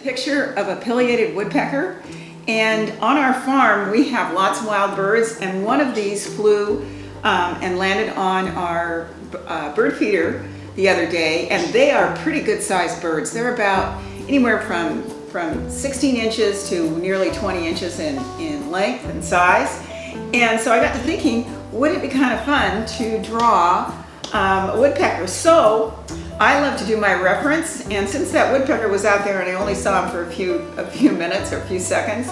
picture of a pileated woodpecker, and on our farm we have lots of wild birds, and one of these flew and landed on our bird feeder the other day, and they are pretty good sized birds. They're about anywhere from 16 inches to nearly 20 inches in length and size. And so I got to thinking, would it be kind of fun to draw a woodpecker? So I love to do my reference, and since that woodpecker was out there and I only saw him for a few minutes or a few seconds,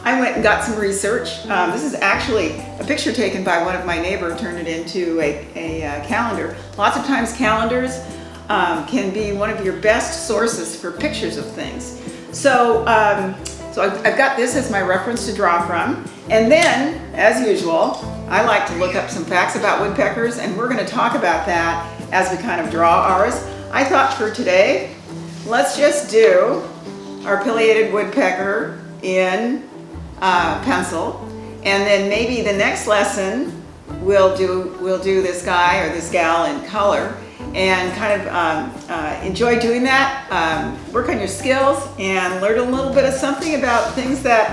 I went and got some research. This is actually a picture taken by one of my neighbors, turned it into a calendar. Lots of times calendars can be one of your best sources for pictures of things. So I've got this as my reference to draw from. And then, as usual, I like to look up some facts about woodpeckers, and we're going to talk about that as we kind of draw ours. I thought for today, let's just do our pileated woodpecker in pencil, and then maybe the next lesson we'll do this guy or this gal in color, and kind of enjoy doing that. Work on your skills and learn a little bit of something about things that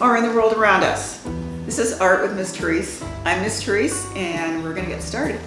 are in the world around us. This is Art with Miss Therese. I'm Miss Therese, and we're going to get started.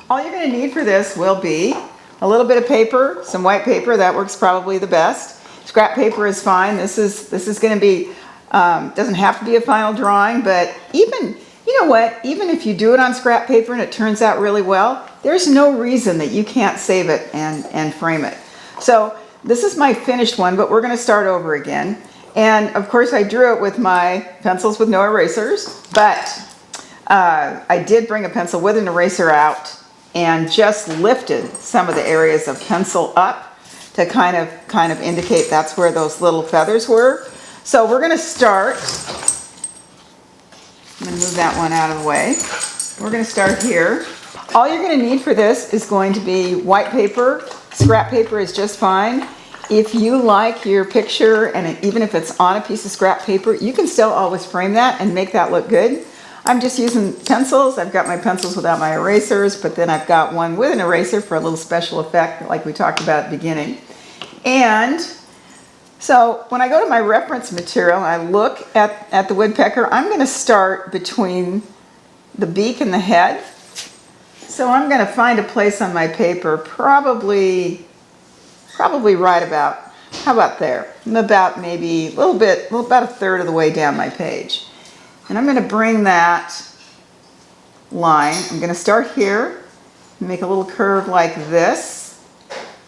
All you're going to need for this will be a little bit of paper, some white paper. That works probably the best. Scrap paper is fine. This is going to be doesn't have to be a final drawing, but even, you know what, even if you do it on scrap paper and it turns out really well, there's no reason that you can't save it and frame it. So this is my finished one, but we're going to start over again. And of course I drew it with my pencils with no erasers, but I did bring a pencil with an eraser out and just lifted some of the areas of pencil up to kind of indicate that's where those little feathers were. So we're going to start. I'm going to move that one out of the way. We're going to start here. All you're going to need for this is going to be white paper. Scrap paper is just fine. If you like your picture, and even if it's on a piece of scrap paper, you can still always frame that and make that look good. I'm just using pencils. I've got my pencils without my erasers, but then I've got one with an eraser for a little special effect like we talked about at the beginning. And so when I go to my reference material and I look at the woodpecker, I'm going to start between the beak and the head. So I'm going to find a place on my paper, probably right about, how about there? I'm about maybe about a third of the way down my page. And I'm going to bring that line, I'm going to start here, make a little curve like this,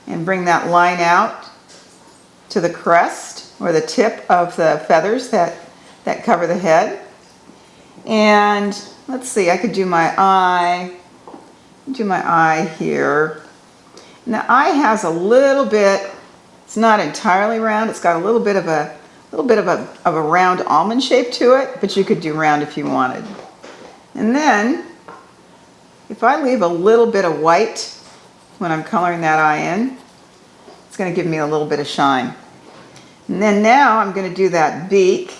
and bring that line out to the crest or the tip of the feathers that cover the head. And let's see, I could do my eye here. And the eye has a little bit, it's not entirely round, it's got a little bit of a round almond shape to it, but you could do round if you wanted. And then if I leave a little bit of white when I'm coloring that eye in, it's going to give me a little bit of shine. And then now I'm going to do that beak.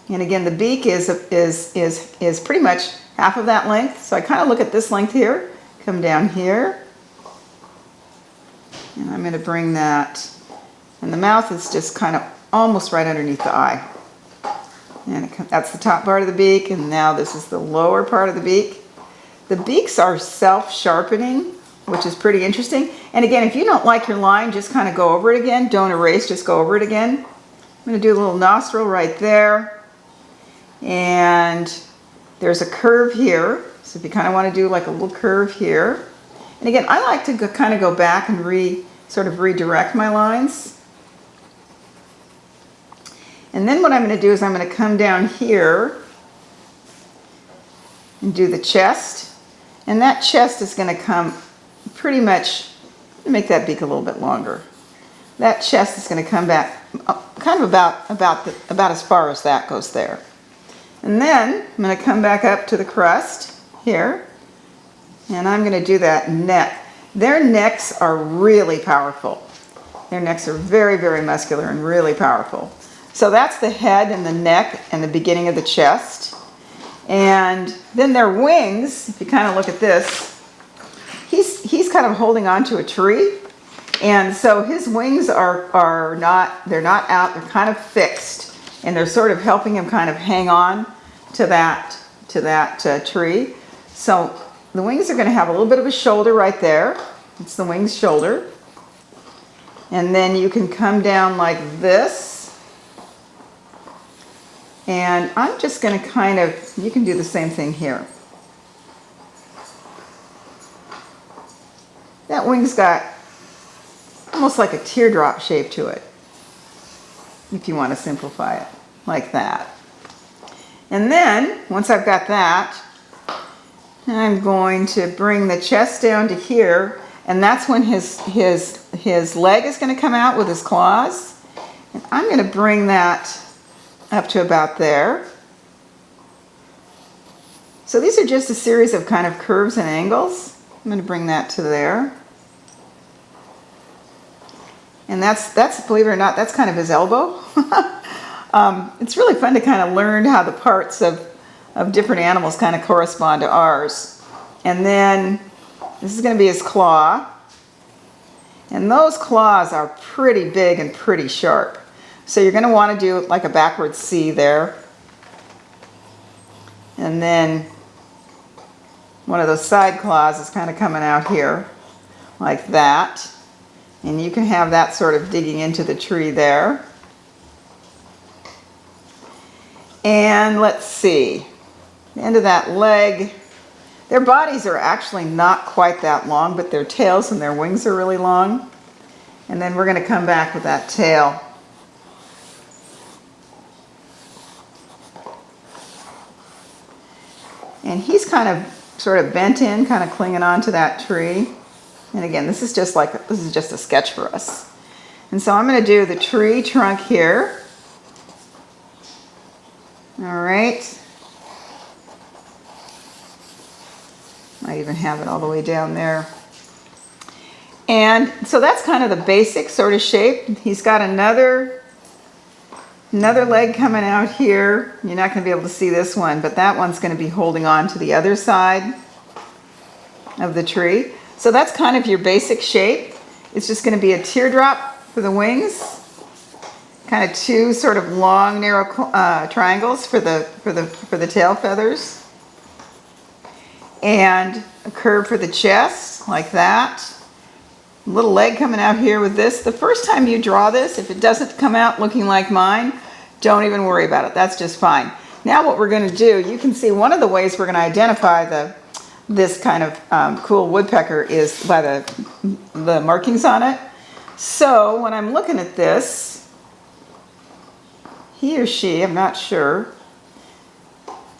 And again, the beak is pretty much half of that length. So I kind of look at this length here, come down here, and I'm going to bring that, and the mouth is just kind of almost right underneath the eye. And that's the top part of the beak, and now this is the lower part of the beak. The beaks are self-sharpening, which is pretty interesting. And again, if you don't like your line, just kind of go over it again. Don't erase, just go over it again. I'm going to do a little nostril right there. And there's a curve here. So if you kind of want to do like a little curve here. And again, I like to kind of go back and sort of redirect my lines. And then what I'm going to do is I'm going to come down here and do the chest. And that chest is going to come pretty much, make that beak a little bit longer. That chest is going to come back kind of about as far as that goes there. And then I'm going to come back up to the crest here, and I'm going to do that neck. Their necks are really powerful. Their necks are very, very muscular and really powerful. So that's the head and the neck and the beginning of the chest. And then their wings, if you kind of look at this, he's kind of holding on to a tree. And so his wings are not, they're not out, they're kind of fixed, and they're sort of helping him kind of hang on to that tree. So the wings are going to have a little bit of a shoulder right there. It's the wing's shoulder. And then you can come down like this. And I'm just going to kind of, you can do the same thing here. That wing's got almost like a teardrop shape to it, if you want to simplify it, like that. And then, once I've got that, I'm going to bring the chest down to here, and that's when his leg is going to come out with his claws. And I'm going to bring that up to about there. So these are just a series of kind of curves and angles. I'm going to bring that to there. And that's, believe it or not, that's kind of his elbow. It's really fun to kind of learn how the parts of different animals kind of correspond to ours. And then this is going to be his claw. And those claws are pretty big and pretty sharp. So you're going to want to do like a backwards C there. And then one of those side claws is kind of coming out here like that. And you can have that sort of digging into the tree there. And let's see, the end of that leg, their bodies are actually not quite that long, but their tails and their wings are really long. And then we're going to come back with that tail. And he's kind of sort of bent in, kind of clinging on to that tree. And again, this is just a sketch for us. And so I'm going to do the tree trunk here. All right. Might even have it all the way down there. And so that's kind of the basic sort of shape. He's got another leg coming out here. You're not going to be able to see this one, but that one's going to be holding on to the other side of the tree. So that's kind of your basic shape. It's just going to be a teardrop for the wings, kind of two sort of long, narrow triangles for the tail feathers, and a curve for the chest, like that. A little leg coming out here with this. The first time you draw this, if it doesn't come out looking like mine, don't even worry about it. That's just fine. Now what we're going to do, you can see one of the ways we're going to identify this kind of cool woodpecker is by the markings on it. So when I'm looking at this, he or she, I'm not sure,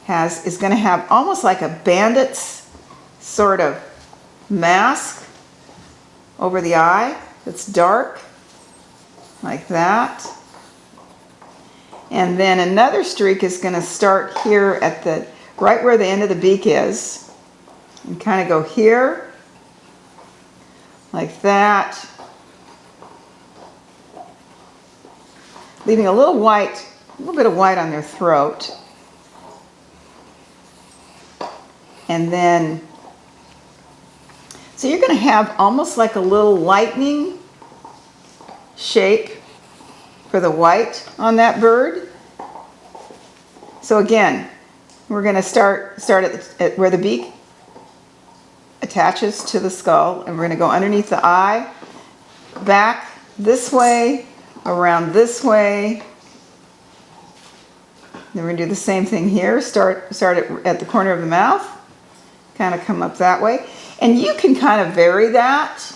is going to have almost like a bandit's sort of mask over the eye that's dark, like that. And then another streak is going to start here at right where the end of the beak is, and kind of go here, like that, leaving a little bit of white on their throat. And then, so you're going to have almost like a little lightning shape for the white on that bird. So again, we're going to start at where the beak attaches to the skull, and we're going to go underneath the eye, back this way, around this way. Then we're going to do the same thing here. Start at the corner of the mouth, kind of come up that way. And you can kind of vary that.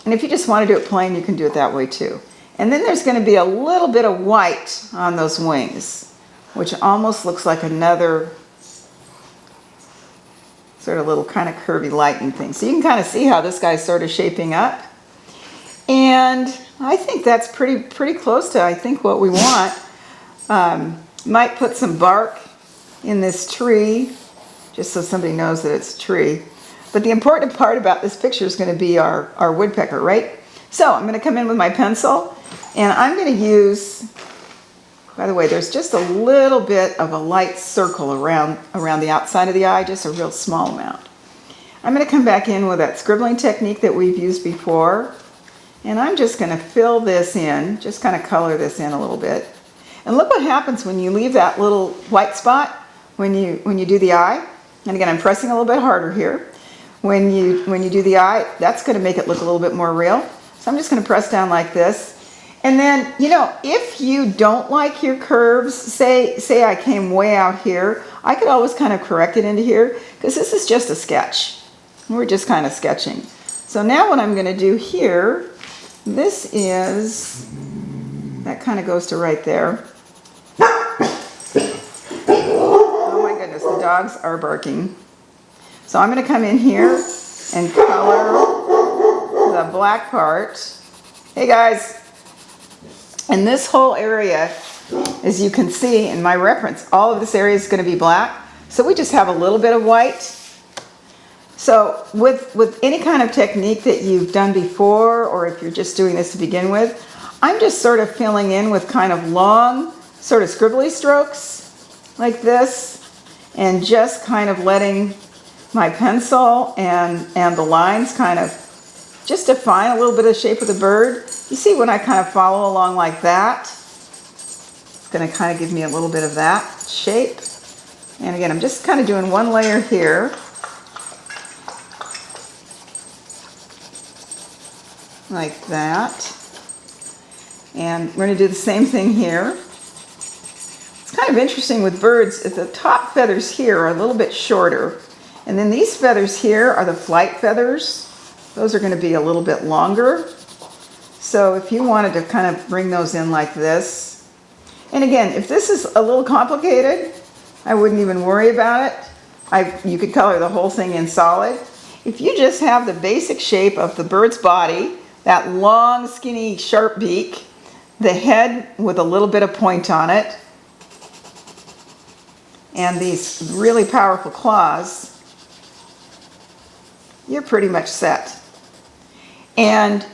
And if you just want to do it plain, you can do it that way too. And then there's going to be a little bit of white on those wings, which almost looks like another sort of little kind of curvy lightning thing. So you can kind of see how this guy's sort of shaping up. And I think that's pretty close to, I think, what we want. Might put some bark in this tree, just so somebody knows that it's a tree. But the important part about this picture is going to be our woodpecker, right? So I'm going to come in with my pencil, and I'm going to use, by the way, there's just a little bit of a light circle around the outside of the eye, just a real small amount. I'm going to come back in with that scribbling technique that we've used before. And I'm just going to fill this in, just kind of color this in a little bit. And look what happens when you leave that little white spot when you do the eye. And again, I'm pressing a little bit harder here. When you do the eye, that's going to make it look a little bit more real. So I'm just going to press down like this. And then, you know, if you don't like your curves, say I came way out here, I could always kind of correct it into here, because this is just a sketch. We're just kind of sketching. So now what I'm going to do here, this is, that kind of goes to right there. Oh my goodness, the dogs are barking. So I'm going to come in here and color the black part. Hey guys. And this whole area, as you can see in my reference, all of this area is going to be black. So we just have a little bit of white. So with any kind of technique that you've done before, or if you're just doing this to begin with, I'm just sort of filling in with kind of long, sort of scribbly strokes like this, and just kind of letting my pencil and the lines kind of just define a little bit of the shape of the bird. You see when I kind of follow along like that, it's going to kind of give me a little bit of that shape. And again, I'm just kind of doing one layer here. Like that. And we're going to do the same thing here. It's kind of interesting with birds, the top feathers here are a little bit shorter. And then these feathers here are the flight feathers. Those are going to be a little bit longer. So if you wanted to kind of bring those in like this. And again, if this is a little complicated, I wouldn't even worry about it. You could color the whole thing in solid. If you just have the basic shape of the bird's body, that long, skinny, sharp beak, the head with a little bit of point on it, and these really powerful claws, you're pretty much set. And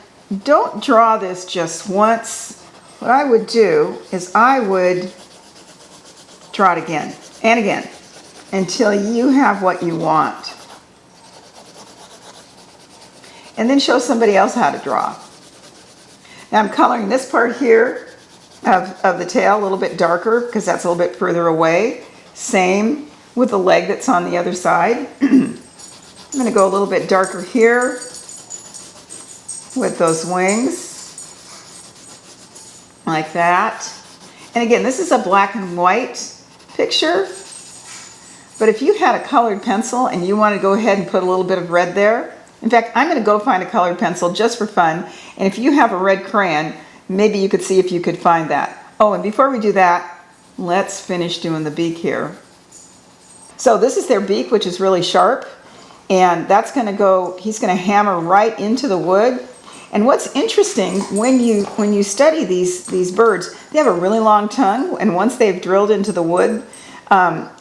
don't draw this just once. What I would do is I would draw it again and again until you have what you want. And then show somebody else how to draw. Now I'm coloring this part here of the tail a little bit darker because that's a little bit further away. Same with the leg that's on the other side. I'm going to go a little bit darker here with those wings, like that. And again, this is a black and white picture, but if you had a colored pencil and you want to go ahead and put a little bit of red there, in fact, I'm going to go find a colored pencil just for fun, and if you have a red crayon, maybe you could see if you could find that. Oh, and before we do that, let's finish doing the beak here. So this is their beak, which is really sharp, and that's going to go, he's going to hammer right into the wood. And what's interesting, when you study these birds, they have a really long tongue, and once they've drilled into the wood,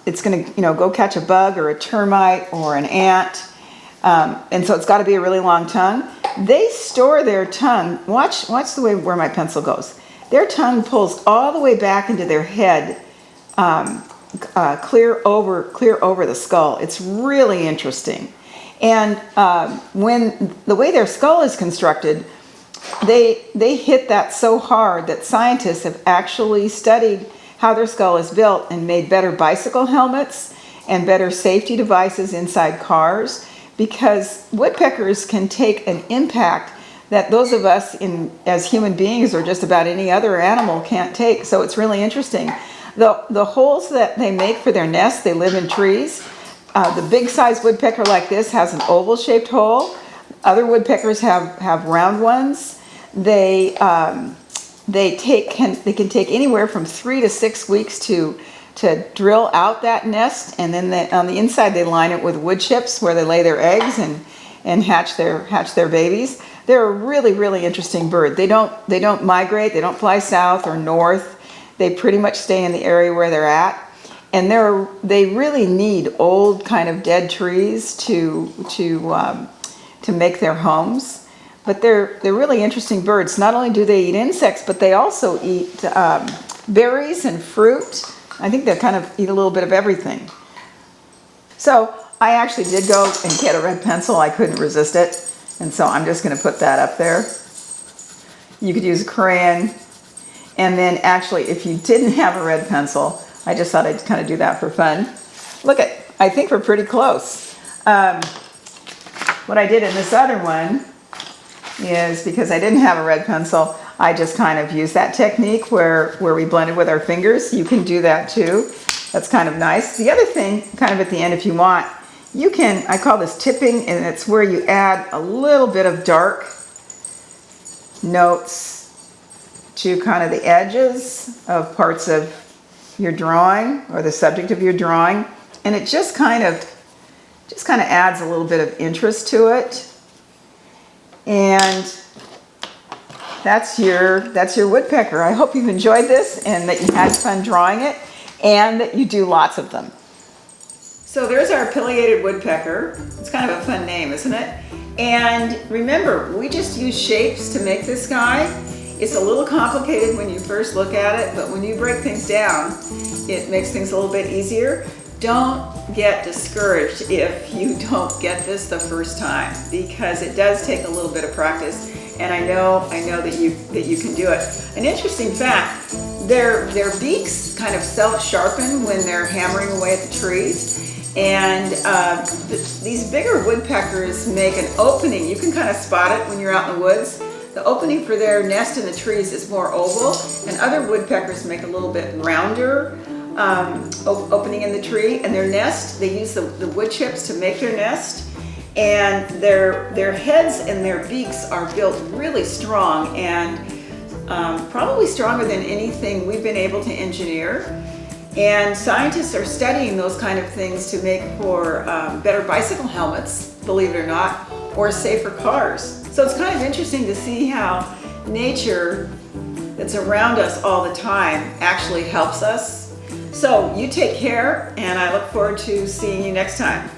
it's going to go catch a bug or a termite or an ant, and so it's got to be a really long tongue. They store their tongue. Watch the way where my pencil goes. Their tongue pulls all the way back into their head, clear over the skull. It's really interesting. And when the way their skull is constructed, they hit that so hard that scientists have actually studied how their skull is built and made better bicycle helmets and better safety devices inside cars, because woodpeckers can take an impact that those of us as human beings or just about any other animal can't take. So it's really interesting. The holes that they make for their nests, they live in trees. The big size woodpecker like this has an oval shaped hole. Other woodpeckers have round ones. They can take anywhere from 3 to 6 weeks to drill out that nest, and then on the inside they line it with wood chips where they lay their eggs and hatch their babies. They're a really, really interesting bird. They don't migrate. They don't fly south or north. They pretty much stay in the area where they're at. And they really need old kind of dead trees to make their homes. But they're really interesting birds. Not only do they eat insects, but they also eat berries and fruit. I think they kind of eat a little bit of everything. So I actually did go and get a red pencil. I couldn't resist it. And so I'm just going to put that up there. You could use a crayon. And then actually, if you didn't have a red pencil, I just thought I'd kind of do that for fun. Look I think we're pretty close. What I did in this other one is, because I didn't have a red pencil, I just kind of used that technique where we blended with our fingers. You can do that too. That's kind of nice. The other thing, kind of at the end if you want, you can, I call this tipping, and it's where you add a little bit of dark notes to kind of the edges of parts of your drawing or the subject of your drawing. And it just kind of adds a little bit of interest to it. And that's your woodpecker. I hope you've enjoyed this and that you had fun drawing it and that you do lots of them. So there's our pileated woodpecker. It's kind of a fun name, isn't it? And remember, we just use shapes to make this guy. It's a little complicated when you first look at it, but when you break things down, it makes things a little bit easier. Don't get discouraged if you don't get this the first time, because it does take a little bit of practice, and I know that you can do it. An interesting fact, their beaks kind of self-sharpen when they're hammering away at the trees, and these bigger woodpeckers make an opening. You can kind of spot it when you're out in the woods. The opening for their nest in the trees is more oval, and other woodpeckers make a little bit rounder opening in the tree. And their nest, they use the wood chips to make their nest, and their heads and their beaks are built really strong, and probably stronger than anything we've been able to engineer. And scientists are studying those kind of things to make for better bicycle helmets, believe it or not, or safer cars. So it's kind of interesting to see how nature that's around us all the time actually helps us. So you take care, and I look forward to seeing you next time.